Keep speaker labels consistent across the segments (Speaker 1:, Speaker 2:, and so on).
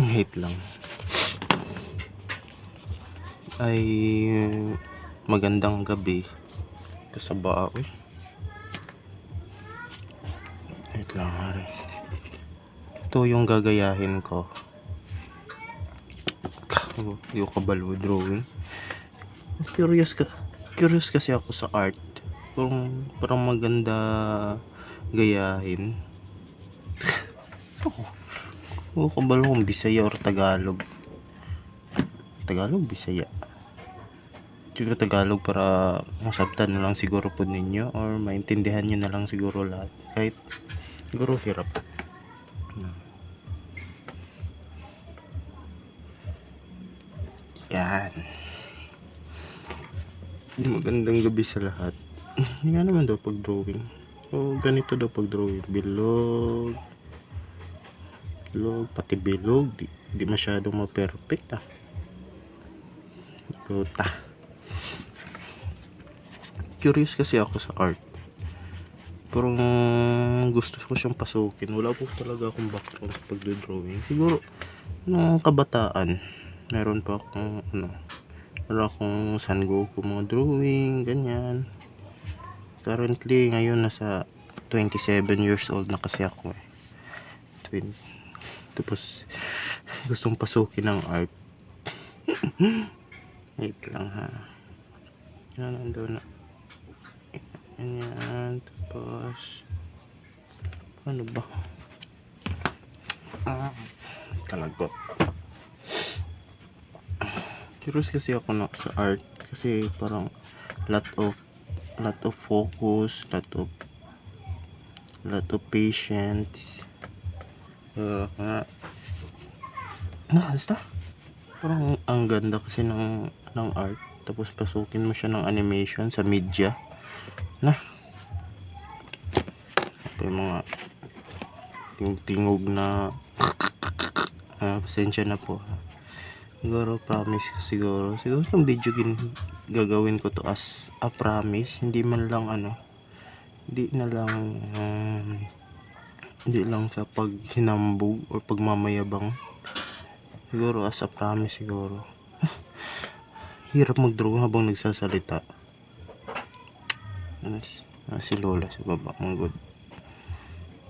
Speaker 1: Hate lang. Ay magandang gabi. Kasaba ako eh. Wait lang hari. Ito yung gagayahin ko. Hindi ko kabalo drawing. Curious kasi ako sa art. Parang maganda gayahin. Hindi ko kabalo kung Bisaya or Tagalog. Bisaya. Siguro Tagalog para masabtan na lang siguro po ninyo or maintindihan nyo na lang siguro lahat. Kahit siguro hirap. Yan. Magandang gabi sa lahat. Nga naman daw pag drawing. O ganito daw pag drawing. Bilog, pati bilog. Di masyadong ma-perfect ah. Gota. Curious kasi ako sa art. Pero gusto ko siyang pasukin. Wala po talaga akong background sa pagdodrawing. Siguro nung kabataan meron pa akong meron akong San Goku mga drawing, ganyan. Currently ngayon nasa 27 years old na kasi ako eh. Tapos gustong pasukin ng art. Wait lang ha. Yan nandun na. Ayan, tapos ano ba? Kalagot. Curious kasi ako na sa art kasi parang lot of focus, lot of patience. Basta parang ang ganda kasi ng art, tapos pasukin mo siya ng animation sa media na yung mga tingog na pasensya na po. Siguro promise ko siguro yung video gagawin ko to as a promise, hindi man lang hindi lang sa paghinambog o pagmamayabang, siguro as a promise siguro. Hirap mag-draw habang nagsasalita. Si Lola sa baba, good.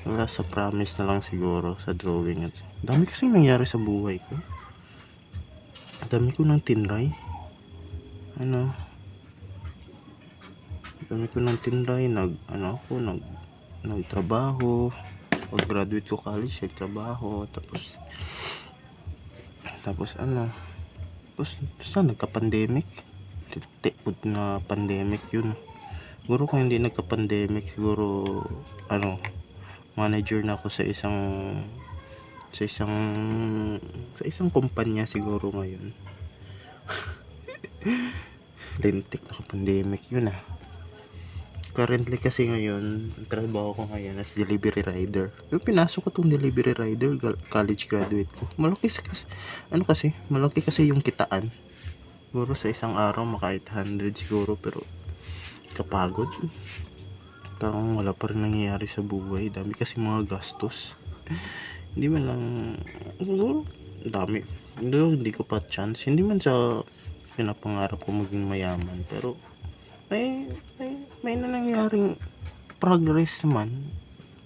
Speaker 1: Wala, sa promise na lang siguro sa drawing. Dami kasing nangyari sa buhay ko. Dami ko ng tinry. Nagtrabaho. Pag graduate ko college, nagtrabaho. Tapos nagka-pandemic. Tipod na pandemic yun. Siguro kung hindi nagka-pandemic, siguro manager na ako sa isang kumpanya siguro ngayon. Lintik, naka-pandemic yun ah. Currently kasi ngayon, ang trabaho ko ngayon as delivery rider. Yung pinasok ko tong delivery rider, college graduate ko. Malaki kasi yung kitaan. Siguro sa isang araw maka 800 siguro, pero kapagod. Parang wala pa rin nangyayari sa buhay. Dami kasi mga gastos. Hindi man lang siguro dami. Hindi ko pa chance. Hindi man sa pinapangarap ko maging mayaman, pero may na nangyaring progress naman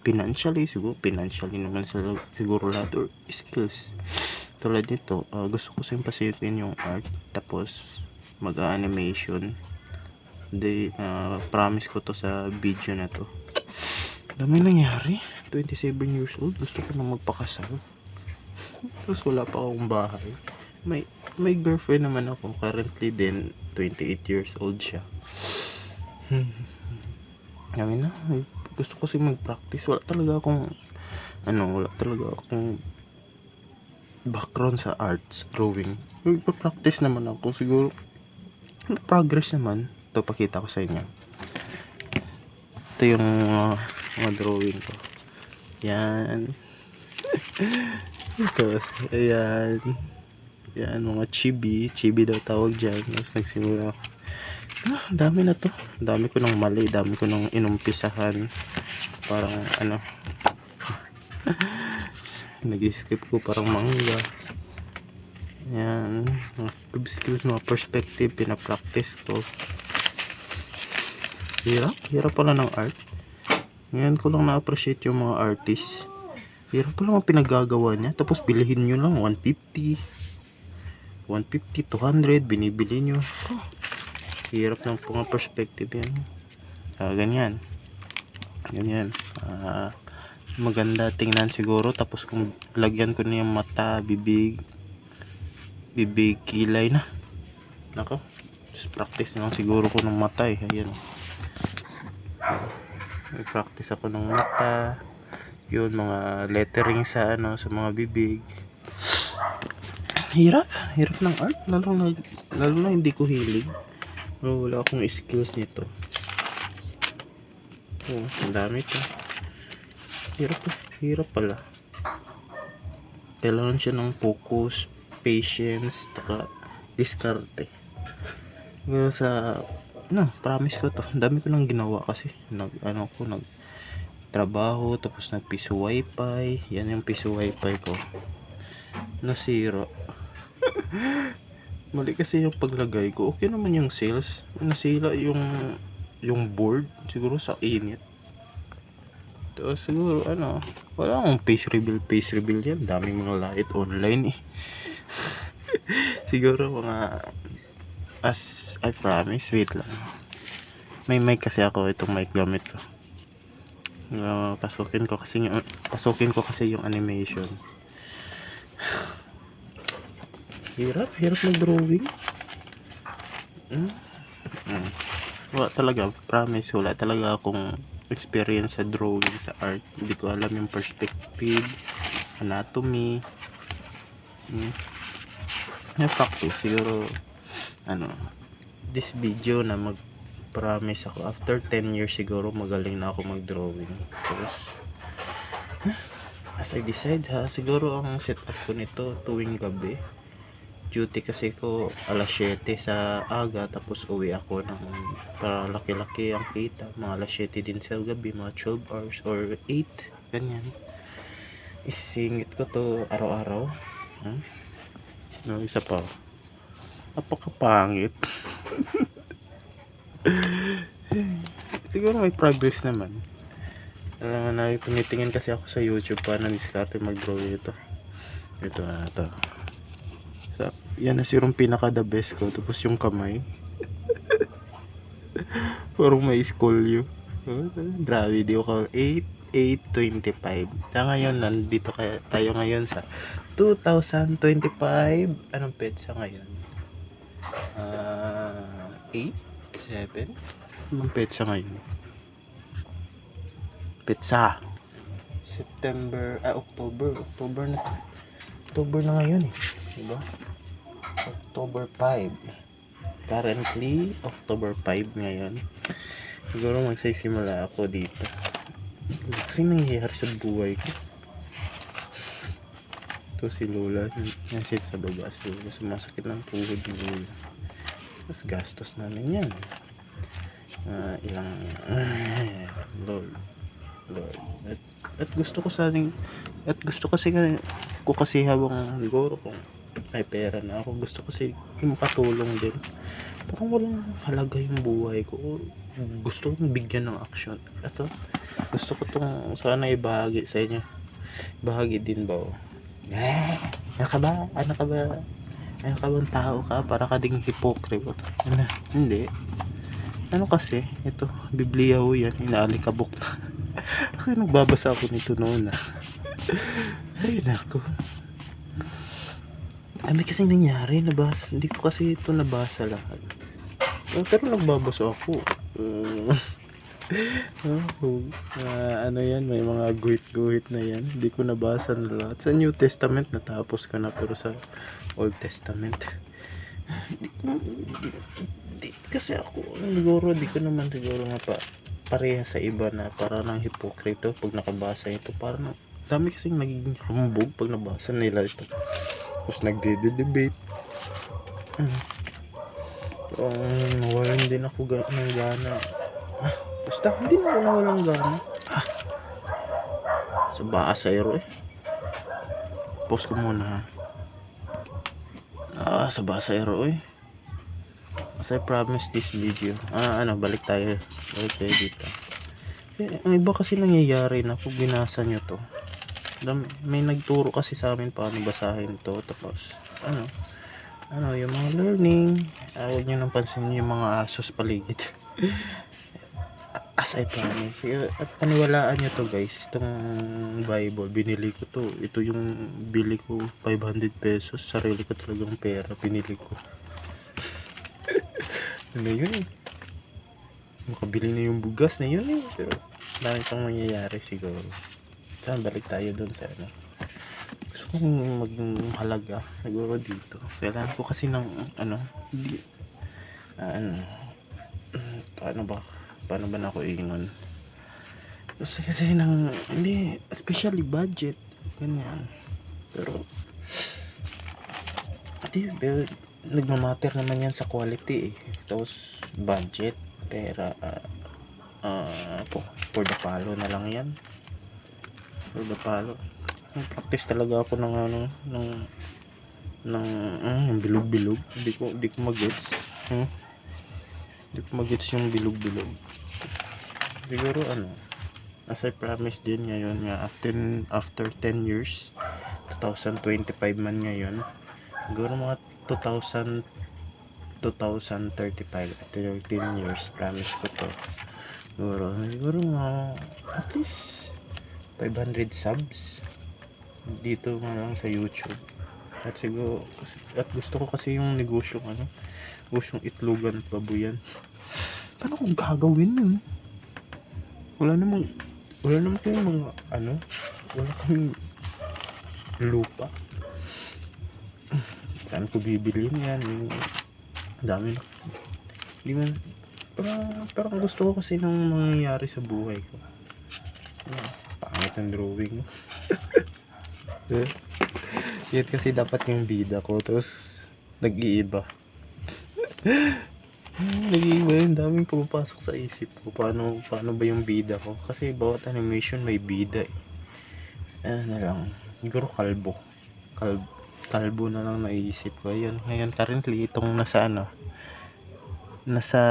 Speaker 1: financially naman siguro lahat, or skills. Tulad nito, gusto ko simpasitin yung art, tapos mag-animation. Promise ko to sa video na to. Dami nangyari. 27 years old, gusto ko na magpakasal. Tapos wala pa akong bahay. May girlfriend naman ako currently din, 28 years old siya. Gusto ko kasi mag-practice. Wala talaga akong background sa arts, drawing. Mag-practice naman ako siguro. Progress naman. Ito, pakita ko sa inyo. Ito yung mga drawing ko. Yan. Ito, ayan. Yan, mga chibi daw tawag dyan. Tapos nagsimula ako. Dami na to. Dami ko nang mali, dami ko nang inumpisahan. Parang Nag-skip ko parang mangga. Yan, mga skills, mga perspective, pinapractice ko. Hirap pala ng art. Ngayon ko lang na-appreciate yung mga artist. Hirap pala ang pinagagawa niya. Tapos bilihin nyo lang 150, 200 binibili nyo. Hirap ng mga perspective yan. Ganyan. Maganda tingnan siguro. Tapos kung lagyan ko na yung mata, bibig, kilay na. Nako, just practice na lang siguro ko ng mata eh. Ayan. Practice ako ng mata. Yun, mga lettering sa sa mga bibig. Hirap ng art. Lalo na hindi ko hilig. Wala akong skills nito. Ang dami ito. Hirap pala. Kailangan siya ng focus, patience, taka diskarte. Pero promise ko to. Ang dami ko nang ginawa kasi. Trabaho, tapos nagpiso wifi. Yan yung piso wifi ko. Nasira. Mali kasi yung paglagay ko. Okay naman yung sales. Nasira yung board. Siguro sa init. Tapos siguro wala akong face reveal yan. Daming mga light online eh. Siguro mga as I promise, wait lang. May mic kasi ako, itong mic gamit ko. Pasukin ko kasi yung animation. Hirap mag-drawing. Wala talaga, promise, wala talaga akong experience sa drawing, sa art. Hindi ko alam yung perspective, anatomy. Practice siguro this video na promise ako after 10 years siguro magaling na ako mag-drawing. Tapos as I decide siguro ang setup ko nito tuwing gabi. Duty kasi ko alas 7 sa aga, tapos uwi ako para laki-laki ang kita, mga alas 7 din sa gabi, mga 12 hours or 8, ganyan. Isingit ko to araw-araw. Isa pa, napakapangit. Siguro may progress naman. Alam na, pinitingin kasi ako sa YouTube paano diskarte mag-drawing ito. Yan na siguro pinaka the best ko. Tapos yung kamay parang may scolio. Grabe, di ko 8/8/25. Ngayon nandito tayo ngayon sa 2025. Anong petsa ngayon? 8/7. Anong petsa ngayon? Petsa October na to. October na ngayon eh, diba? October 5. Currently, October 5 ngayon. Siguro magsisimula ako dito. Kasi nangyayari sa buhay ko. Ito si Lola. Nasa sa baba si Lola. Sumasakit ng tuhod ni Lola. Tapos gastos namin yan. Lord. At gusto ko kasi habang siguro kung may pera na ako, gusto kasi makatulong din. Parang walang halaga yung buhay ko. Gusto kong bigyan ng action. At gusto ko itong sana ibahagi sa inyo. Bahagi din ba? Ano ka ba? Ano ka bang tao ka? Para ka ding hipokrito. Hindi. Kasi, ito, Biblia ho yan. Inaalikabok na. Kasi nagbabasa ako nito noon Ay, nako. Kasing nangyari, hindi ko kasi ito nabasa lahat. Pero nagbabasa ako. Yan, may mga guhit na yan. Hindi ko nabasa na lahat. Sa New Testament natapos ko na, pero sa Old Testament kasi ako di ko naman siguro pareha sa iba na para ng hipokrito pag nakabasa ito. Parang dami kasing nagiging humbog pag nabasa nila ito. Tapos nagde-debate. Nawalan din ako ng gana. Basta hindi na ako nawalang gana. Sa basa Pause ko muna ha. Sa basero eh. As I promised this video. Balik tayo dito. Ang iba kasi nangyayari na pag binasa nyo to, may nagturo kasi sa amin paano basahin to, tapos yung mga learning, huwag nyo nang pansin yung mga aso sa paligid. As I promise, at paniwalaan nyo to guys, itong Bible, binili ko to. Ito yung bili ko, 500 pesos, sarili ko talagang pera, binili ko. Ano yun eh, makabili na yung bugas na yun eh, pero dami pang mangyayari siguro. Saan balik tayo dun sa gusto kong maging halaga siguro dito. Kailangan ko kasi ng paano ba na ako ingon, kasi ng hindi especially budget ganyan, pero nagmamatter naman yan sa quality eh. Tapos budget, pera, for the palo na lang yan. For the palo. Practice talaga ako ng bilog-bilog. Hindi ko magets. Hindi ko magets yung bilog-bilog. Siguro as I promised din ngayon nga, after 10 years, 2025 man ngayon, siguro mga 2035, 13 years, promise ko to. Siguro mga at least 500 subs dito lang sa YouTube. At siguro, at gusto ko kasi yung negosyong itlogan at babuyan. Paano kung gagawin yun? Wala namang kayong mga wala kaming lupa. Saan ko bibilin yan? Dami na. Hindi man, pero ang gusto ko kasi nang mangyayari sa buhay ko. Pangit ang drawing. Yan kasi dapat yung bida ko, tapos nag-iiba. Nag-iiba yun, daming pumapasok sa isip ko. Paano ba yung bida ko? Kasi bawat animation may bida eh. Siguro kalbo na lang naisip ko. Ngayon currently itong nasa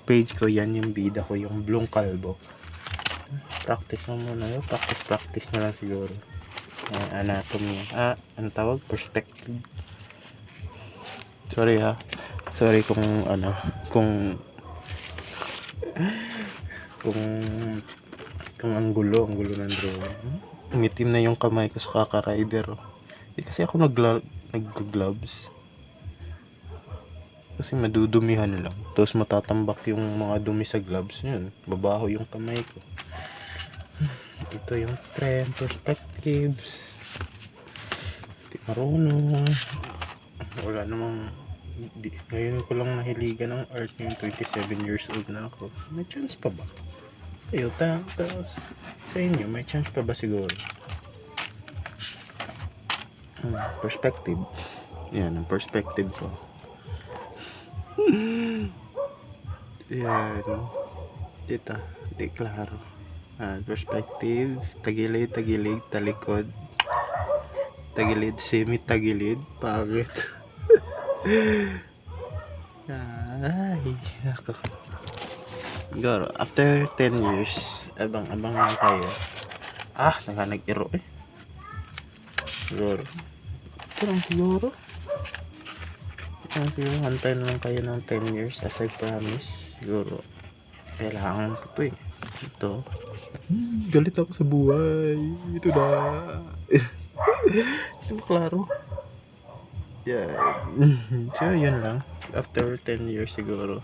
Speaker 1: page ko, yan yung bida ko, yung blong kalbo. Practice na muna yun, practice na lang siguro. Anatomy, ano tawag, perspective. Sorry kung ang gulo ng drawing. Umitim na yung kamay ko sa kaka-rider. Kasi ako nag-gloves. Kasi madudumihan lang. Tapos matatambak yung mga dumi sa gloves. Yun, babaho yung kamay ko. Ito yung trend, perspectives. Hindi marunong. Wala namang ngayon ko lang nahiligan ng art ngayon, 27 years old na ako. May chance pa ba? Kayo, sa inyo, may chance pa ba siguro? Perspective. Yan, ang perspective ko. Yan. Dito, di klaro. Perspective, tagilid, talikod. Tagilid, semi-tagilid. Pangit. Ay, ako. Siguro, after 10 years, abang lang kayo. Nag-iro eh. Siguro. Hantay na lang kayo ng 10 years as I promise. Siguro, kailangan ko to eh. Ito. Galit ako sa buhay. Ito na. Ito klaro. Yan. So, yun lang. After 10 years siguro.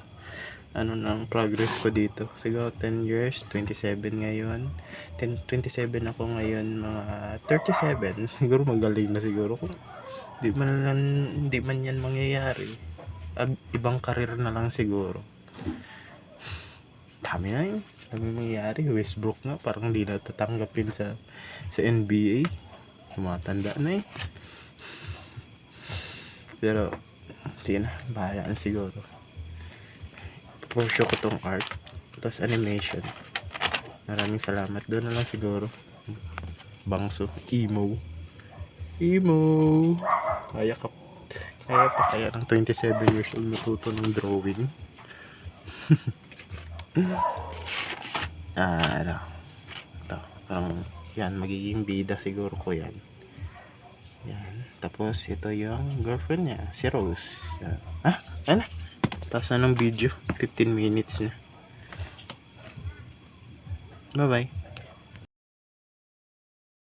Speaker 1: Nang progress ko dito. Siguro 10 years, 27 ngayon. 27 ako ngayon, mga 37. Siguro magaling na siguro. Di man yan mangyayari. Ibang karir na lang siguro. Dami na yun. Dami mangyayari. Westbrook nga, parang di na tatanggapin sa NBA. Tumatanda na eh. Pero, di na. Bahala na siguro. Pursue ko tong art. Tapos animation. Maraming salamat. Doon na lang siguro. Bangso. Emo. Imo. Kaya ka. Kaya pa kaya ng 27 years old matuto ng drawing? Ano. Ito. Parang, yan. Magiging bida siguro ko yan. Yan. Tapos, ito yung girlfriend niya. Si Rose. Yan. Ano? Tapos na ng video. 15 minutes na. Bye-bye.